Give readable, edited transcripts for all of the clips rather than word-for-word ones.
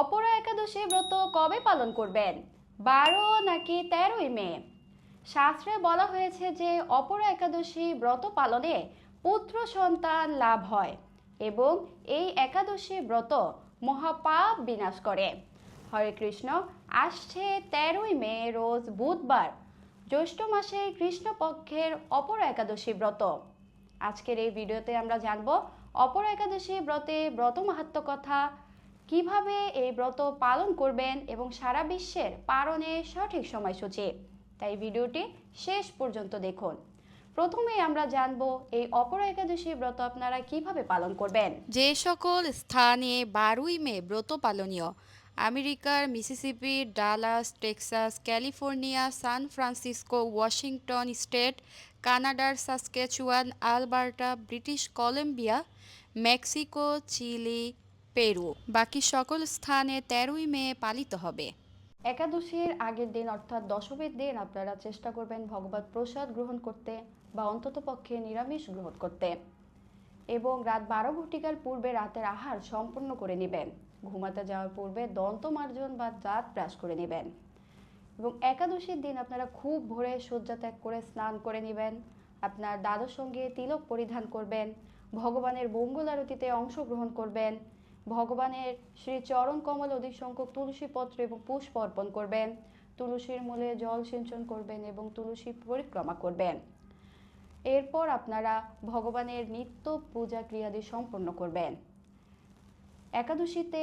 অপরা একাদশী ব্রত কবে পালন করবেন? 12 নাকি 13ই মে? শাস্ত্রে বলা হয়েছে যে অপরা একাদশী ব্রত পালনে পুত্র সন্তান লাভ হয় এবং এই একাদশী ব্রত মহাপাপ বিনাশ করে। হরে কৃষ্ণ। আসছে 13ই মে রোজ বুধবার, জ্যৈষ্ঠ মাসের কৃষ্ণপক্ষের অপরা একাদশী ব্রত। আজকের এই ভিডিওতে আমরা জানব অপরা একাদশী ব্রতে ব্রত মাহাত্ম্য কথা, কিভাবে এই ব্রত পালন করবেন এবং সারা বিশ্বের পালনের সঠিক সময়সূচি। তাই ভিডিওটি শেষ পর্যন্ত দেখুন। প্রথমে আমরা জানব এই অপরা একাদশী ব্রত আপনারা কিভাবে পালন করবেন। যে সকল স্থানে 12ই মে ব্রত পালনীয়: আমেরিকার Mississippi, Dallas, Texas, California, San Francisco, Washington State, কানাডার Saskatchewan, Alberta, British Columbia, Mexico, Chile, Peru. বাকি সকল স্থানে 13ই মে পালিত হবে। একাদশীর আগের দিন অর্থাৎ দশমীর দিন আপনারা চেষ্টা করবেন ভগবত প্রসাদ গ্রহণ করতে বা অন্ততপক্ষে নিরামিষ গ্রহণ করতে, এবং রাত 12 ঘটিকার পূর্বে রাতের আহার সম্পূর্ণ করে নেবেন। ঘুমাতে যাওয়ার পূর্বে দন্তমার্জন বা দাঁত ব্রাশ করে নেবেন। এবং একাদশীর দিন আপনারা খুব ভোরে শয্যা ত্যাগ করে স্নান করে নেবেন। আপনার দাদুর সঙ্গে তিলক পরিধান করবেন, ভগবানের মঙ্গল আরতিতে অংশগ্রহণ করবেন, ভগবানের শ্রী চরণ কমল অধিক সংখ্যক তুলসী পত্র এবং পুষ্প অর্পণ করবেন, তুলসীর মূলে জল সিঞ্চন করবেন এবং তুলসী পরিক্রমা করবেন। এরপর আপনারা ভগবানের নিত্য পূজা ক্রিয়াদি সম্পন্ন করবেন। একাদশীতে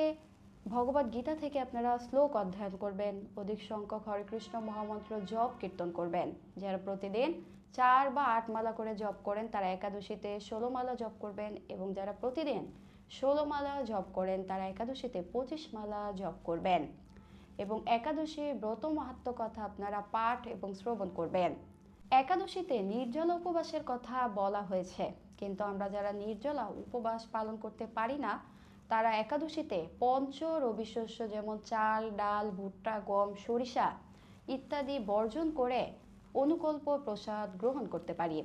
ভগবদ গীতা থেকে আপনারা শ্লোক অধ্যয়ন করবেন, অধিক সংখ্যক হরে কৃষ্ণ মহামন্ত্র জপ কীর্তন করবেন। যারা প্রতিদিন 4 বা 8 মালা করে জপ করেন তারা একাদশীতে 16 মালা জপ করবেন, এবং যারা প্রতিদিন 16 মালা জপ করেন তারা একাদশীতে 25 মালা জপ করবেন। এবং একাদশীর ব্রত মাহাত্ম্য কথা আপনারা পাঠ এবং শ্রবণ করবেন। একাদশীতে নির্জলা উপবাসের কথা বলা হয়েছে, কিন্তু আমরা যারা নির্জলা উপবাস পালন করতে পারি না তারা একাদশীতে পঞ্চ রবি শস্য যেমন চাল, ডাল, ভুট্টা, গম, সরিষা ইত্যাদি বর্জন করে অনুকল্প প্রসাদ গ্রহণ করতে পারি।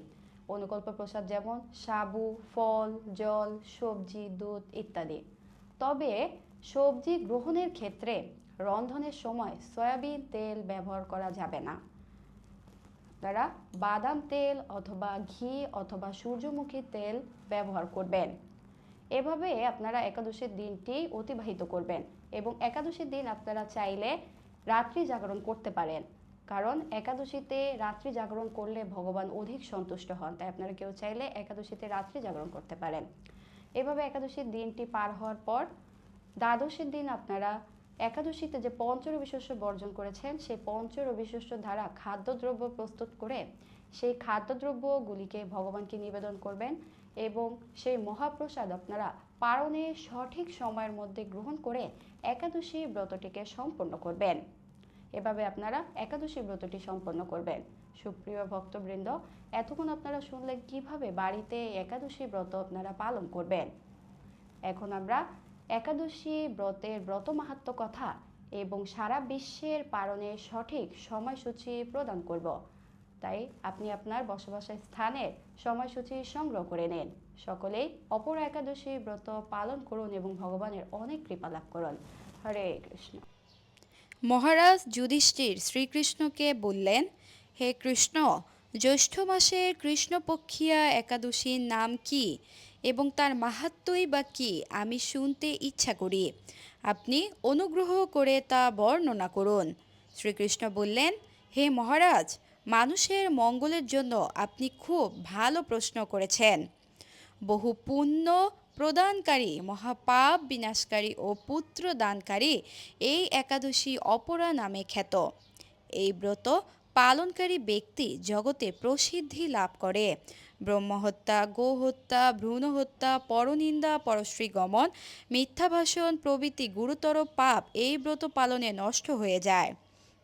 অনুকল্প প্রসাদ যেমন সাবু, ফল, জল, সবজি, দুধ ইত্যাদি। তবে সবজি গ্রহণের ক্ষেত্রে রন্ধনের সময় সয়াবিন তেল ব্যবহার করা যাবে না। আপনারা বাদাম তেল অথবা ঘি অথবা সূর্যমুখী তেল ব্যবহার করবেন। এভাবে আপনারা একাদশীর দিনটি অতিবাহিত করবেন। এবং একাদশীর দিন আপনারা চাইলে রাত্রি জাগরণ করতে পারেন, কারণ একাদশীতে রাত্রি জাগরণ করলে ভগবান অধিক সন্তুষ্ট হন। তাই আপনারা কেউ চাইলে একাদশীতে রাত্রি জাগরণ করতে পারেন। এভাবে একাদশীর দিনটি পার হওয়ার পর দ্বাদশীর দিন আপনারা একাদশীতে যে পঞ্চরবি শস্য বর্জন করেছেন সেই পঞ্চরবি শস্য দ্বারা খাদ্যদ্রব্য প্রস্তুত করে সেই খাদ্যদ্রব্যগুলিকে ভগবানকে নিবেদন করবেন, এবং সেই মহাপ্রসাদ আপনারা পারণের সঠিক সময়ের মধ্যে গ্রহণ করে একাদশী ব্রতটিকে সম্পন্ন করবেন। এভাবে আপনারা একাদশী ব্রতটি সম্পন্ন করবেন। সুপ্রিয় ভক্তবৃন্দ, এতক্ষণ আপনারা শুনলেন কিভাবে বাড়িতে একাদশী ব্রত আপনারা পালন করবেন। এখন আমরা একাদশী ব্রতের ব্রত মাহাত্ম্য কথা এবং সারা বিশ্বের পালনের সঠিক সময়সূচি প্রদান করব। তাই আপনি আপনার বসবাসের স্থানের সময়সূচি সংগ্রহ করে নিন। সকলেই অপর একাদশী ব্রত পালন করুন এবং ভগবানের অনেক কৃপা লাভ করুন। হরে কৃষ্ণ। মহারাজ যুধিষ্ঠির শ্রীকৃষ্ণকে বললেন, হে কৃষ্ণ, জ্যৈষ্ঠ মাসের কৃষ্ণপক্ষিয়া একাদশীর নাম কি এবং তার মাহাত্ম্যই বা কি আমি শুনতে ইচ্ছা করি। আপনি অনুগ্রহ করে তা বর্ণনা করুন। শ্রীকৃষ্ণ বললেন, হে মহারাজ, মানুষের মঙ্গলের জন্য আপনি খুব ভালো প্রশ্ন করেছেন। বহু পুণ্য প্রদানকারী, মহাপাপ বিনাশকারী ও পুত্র দানকারী এই একাদশী অপরা নামে খ্যাত। এই ব্রত পালনকারী ব্যক্তি জগতে প্রসিদ্ধি লাভ করে। ব্রহ্মহত্যা, গোহত্যা, ভ্রূণহত্যা, পরনিন্দা, পরশ্রীগমন, মিথ্যাভাষণ প্রভৃতি গুরুতর পাপ এই ব্রত পালনে নষ্ট হয়ে যায়।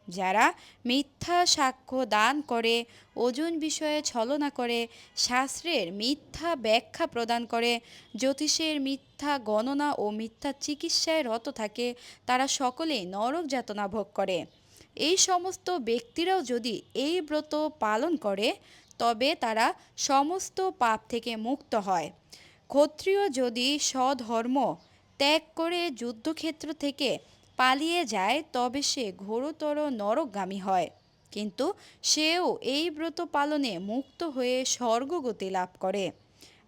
যারা মিথ্যা সাক্ষ্য দান করে, ওজন বিষয়ে ছলনা করে, শাস্ত্রের মিথ্যা ব্যাখ্যা প্রদান করে, জ্যোতিষের মিথ্যা গণনা ও মিথ্যা চিকিৎসায় রত থাকে, তারা সকলেই নরক যাতনা ভোগ করে। এই সমস্ত ব্যক্তিরাও যদি এই ব্রত পালন করে তবে তারা সমস্ত পাপ থেকে মুক্ত হয়। ক্ষত্রিয় যদি স্বধর্ম ত্যাগ করে যুদ্ধক্ষেত্র থেকে পালিয়ে যায় তবে সে ঘোরতর নরকগামী হয়, কিন্তু সেও এই ব্রত পালনে মুক্ত হয়ে স্বর্গগতি লাভ করে।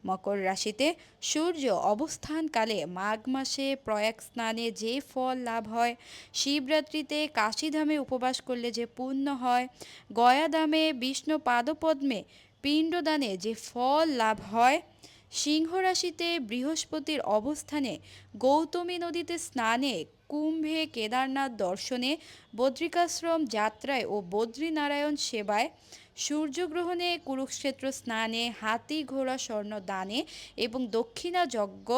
মকর রাশিতে সূর্য অবস্থানকালে মাঘ মাসে প্রয়াগ স্নানে যে ফল লাভ হয়, শিবরাত্রিতে কাশীধামে উপবাস করলে যে পুণ্য হয়, গয়াধামে বিষ্ণু পাদপদ্মে পিণ্ডদানে যে ফল লাভ হয়, সিংহ রাশিতে বৃহস্পতির অবস্থানে গৌতমী নদীতে স্নানে, কুম্ভে কেদারনাথ দর্শনে, বদ্রিকাশ্রম যাত্রায় ও বদ্রীনারায়ণ সেবায়, সূর্যগ্রহণে কুরুক্ষেত্র স্নানে, হাতি ঘোড়া স্বর্ণ দানে এবং দক্ষিণা যজ্ঞ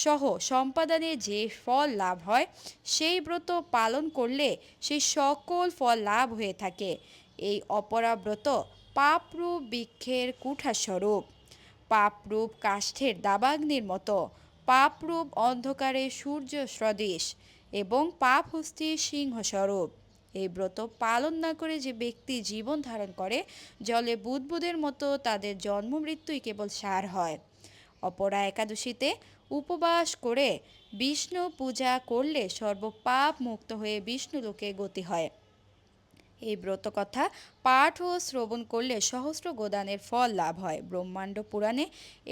সহ সম্পাদনে যে ফল লাভ হয়, সেই ব্রত পালন করলে সেই সকল ফল লাভ হয়ে থাকে। এই অপরাব্রত পাপরূপ বৃক্ষের কুঠাস্বরূপ, পাপরূপ কাষ্ঠের দাবাগ্নির মতো, পাপরূপ অন্ধকারে সূর্য সদৃশ এবং পাপ হস্তির সিংহস্বরূপ। এই ব্রত পালন না করে যে ব্যক্তি জীবন ধারণ করে, জলে বুদবুদের মতো তাদের জন্ম মৃত্যুই কেবল সার হয়। অপরা একাদশীতে উপবাস করে বিষ্ণু পূজা করলে সর্বপাপ মুক্ত হয়ে বিষ্ণুলোকে গতি হয়। এই ব্রতকথা পাঠ ও শ্রবণ করলে সহস্র গোদানের ফল লাভ হয়। ব্রহ্মাণ্ড পুরাণে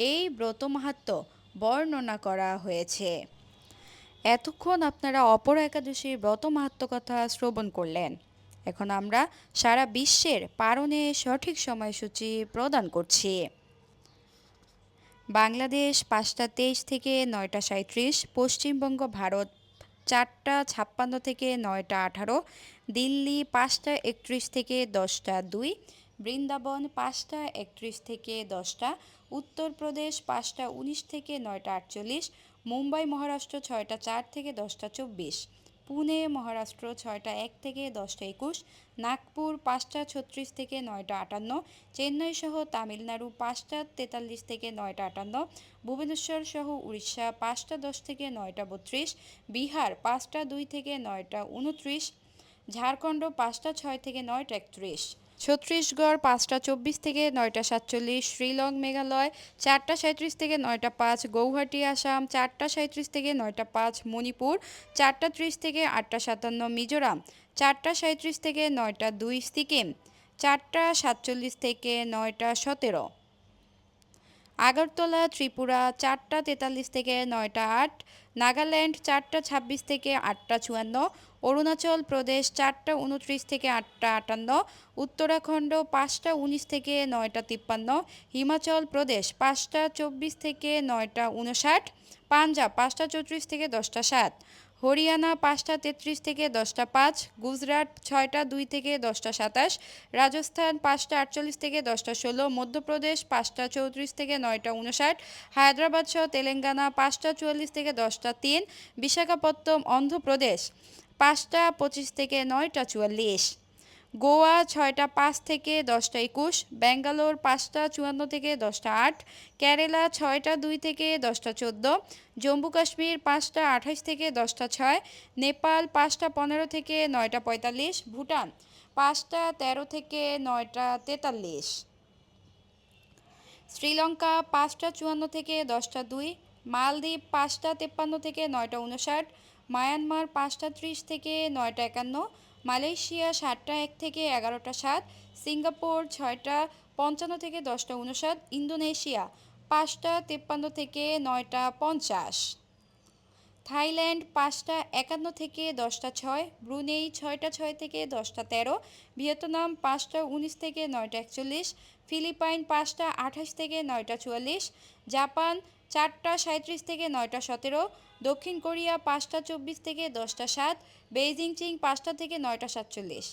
এই ব্রত মাহাত্ম্য বর্ণনা করা হয়েছে। এতক্ষণ আপনারা অপরা একাদশীর ব্রত মাহাত্ম্য কথা শ্রবণ করলেন। এখন আমরা সারা বিশ্বের পারণে সঠিক সময়সূচি প্রদান করছি। বাংলাদেশ 5টা 23 থেকে 9টা 37, পশ্চিমবঙ্গ ভারত 4টা 56 থেকে 9টা 18, দিল্লি 5টা 31 থেকে 10টা 2, বৃন্দাবন 5টা 31 থেকে 10টা, উত্তরপ্রদেশ 5টা 19 থেকে 9টা 48, মুম্বাই মহারাষ্ট্র 6টা 4 থেকে 10টা 24, পুনে মহারাষ্ট্র 6টা 1 থেকে 10টা 21, নাগপুর 5টা 36 থেকে 9টা 58, চেন্নাই সহ তামিলনাড়ু 5টা 43 থেকে 9টা 58, ভুবনেশ্বর সহ উড়িষ্যা 5টা 10 থেকে 9টা 32, বিহার 5টা 2 থেকে 9টা 29, ঝাড়খণ্ড 5টা 6 থেকে 9টা 31, ছত্তিশগড় 5টা 24 থেকে 9টা 47, শিলং মেঘালয় 4টা 37 থেকে 9টা 5, গৌহাটি আসাম 4টা 37 থেকে 9টা 5, মণিপুর 4টা 30 থেকে 8টা 57, মিজোরাম 4টা 37 থেকে 9টা 2, সিকিম 4টা 47 থেকে 9টা 17, আগরতলা ত্রিপুরা 4টা 43 থেকে 9টা 8, নাগাল্যান্ড 4টা 26 থেকে 8টা 54, অরুণাচল প্রদেশ 4টা 29 থেকে 8টা 58, উত্তরাখণ্ড 5টা 19 থেকে 9টা 53, হিমাচল প্রদেশ 5টা 24 থেকে 9টা 59, পাঞ্জাব 5টা 34 থেকে 10টা 7, হরিয়ানা 5টা 33 থেকে 10টা 5, গুজরাট 6টা 2 থেকে 10টা 27, রাজস্থান 5টা 48 থেকে 10টা 16, মধ্যপ্রদেশ 5টা 34 থেকে 9টা 59, হায়দ্রাবাদ সহ তেলেঙ্গানা 5টা 44 থেকে 10টা 3, বিশাখাপত্তনম অন্ধ্রপ্রদেশ 5টা 25 থেকে 9টা 44, গোয়া 6টা 5 থেকে 10টা 21, ব্যাঙ্গালোর 5টা 54 থেকে 10টা 8, কেরালা 6টা 2 থেকে 10টা 14, জম্মু কাশ্মীর 5টা 28 থেকে 10টা 6, নেপাল 5টা 15 থেকে 9টা 45, ভুটান 5টা 13 থেকে 9টা 43, শ্রীলঙ্কা 5টা 54 থেকে 10টা 2, মালদ্বীপ 5টা 53 থেকে 9টা 59, মায়ানমার 5টা 30 থেকে 9টা 51, মালয়েশিয়া 7টা 1 থেকে 11টা 7, সিঙ্গাপুর 6টা 55 থেকে 10টা 59, ইন্দোনেশিয়া 5টা 53 থেকে 9টা 50, থাইল্যান্ড 5টা 51 থেকে 10টা 6, ব্রুনেই 6টা 6 থেকে 10টা 13, ভিয়েতনাম 5টা 19 থেকে 9টা 41, ফিলিপাইন 5টা 28 থেকে 9টা 44, জাপান 4টা 37 থেকে 9টা 17, দক্ষিণ কোরিয়া 5টা 24 থেকে 10টা 7, বেইজিং চিং 5টা থেকে 9টা 47,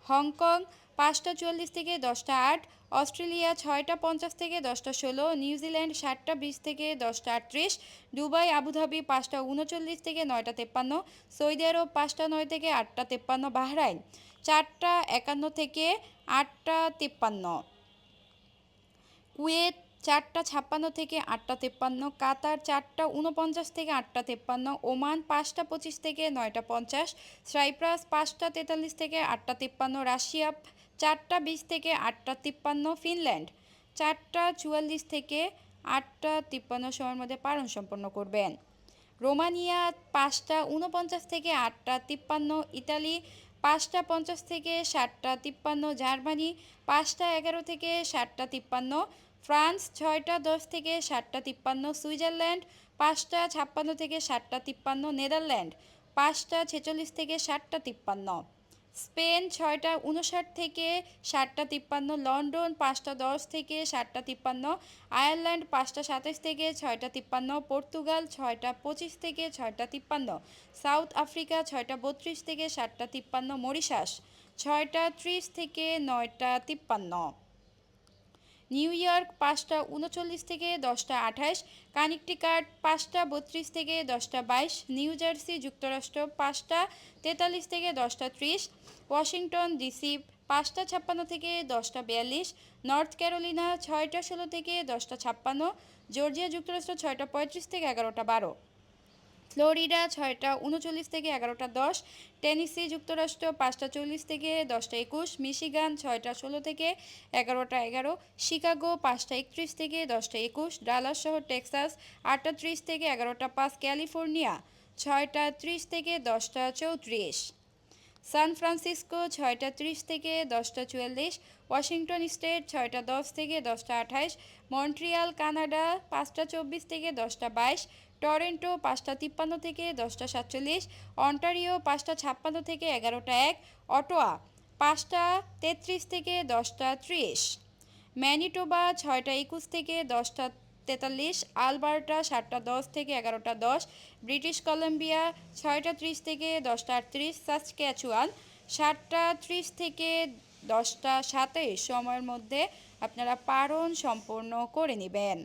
হংকং 5টা 44 থেকে 10টা 8, অস্ট্রেলিয়া 6টা 50 থেকে 10টা 16, নিউজিল্যান্ড 7টা 20 থেকে 10টা 38, দুবাই আবুধাবি 5টা 39 থেকে 9টা 53, সৌদি আরব 5টা 9 থেকে 8টা 53, বাহরাইন 4টা 51 থেকে 8টা 53, কুয়েত 4টা 56 থেকে 8টা 53, কাতার 4টা 49 থেকে 8টা 53, ওমান 5টা 25 থেকে 9টা 50, সাইপ্রাস 5টা 43 থেকে 8টা 53, রাশিয়া 4টা 20 থেকে 8টা 53, ফিনল্যান্ড 4টা 44 থেকে 8টা 53 সময়ের মধ্যে পালন সম্পন্ন করবেন। রোমানিয়া 5টা 49 থেকে 8টা 53, ইতালি 5টা 50 থেকে 7টা 53, জার্মানি 5টা 11 থেকে 7টা 53, ফ্রান্স 6টা 10 থেকে 7টা 53, সুইজারল্যান্ড 5টা 56 থেকে 7টা 53, নেদারল্যান্ড 5টা 46 থেকে 7টা 53, স্পেন 6টা 59 থেকে 7টা 53, লন্ডন 5টা 10 থেকে 7টা 53, আয়ারল্যান্ড 5টা 27 থেকে 6টা 53, পর্তুগাল 6টা 25 থেকে 6টা 53, সাউথ আফ্রিকা 6টা 32 থেকে 7টা 53, মরিশাস 6টা 30 থেকে 9টা 53, নিউ ইয়র্ক 5টা 39 থেকে 10টা 28, কানেকটিকাট 5টা 32 থেকে 10টা 22, নিউ জার্সি যুক্তরাষ্ট্র 5টা 43 থেকে 10টা 30, ওয়াশিংটন ডিসি 5টা 56 থেকে 10টা 42, নর্থ ক্যারোলিনা 6টা 16 থেকে 10টা 56, জর্জিয়া যুক্তরাষ্ট্র 6টা 35 থেকে 11টা 12, ফ্লোরিডা 6টা 39 থেকে 11টা 10, টেনেসি যুক্তরাষ্ট্র 5টা 40 থেকে 10টা 21, মিশিগান 6টা 16 থেকে 11টা 11, শিকাগো 5টা 31 থেকে 10টা 21, ডালাস শহর টেক্সাস 8টা 30 থেকে 11টা 5, ক্যালিফোর্নিয়া 6টা 30 থেকে 10টা 34, সান ফ্রান্সিসকো 6টা 30 থেকে 10টা 44, ওয়াশিংটন স্টেট 6টা 10 থেকে 10টা 28, মন্ট্রিয়াল কানাডা 5টা 24 থেকে 10টা 22, টরন্টো 5টা 53 থেকে 10টা 47, অন্টারিও 5টা 56 থেকে 11টা 1, অটোয়া 5টা 33 থেকে 10টা 30, ম্যানিটোবা 6টা 21 থেকে 10টা 43, আলবার্টা 7টা 10 থেকে 11টা 10, ব্রিটিশ কলাম্বিয়া 6টা 30 থেকে 10টা 38, সাসক্যাচুয়ান 7টা 30 থেকে 10টা 27 সময়ের মধ্যে আপনারা পারণ সম্পূর্ণ করে নেবেন।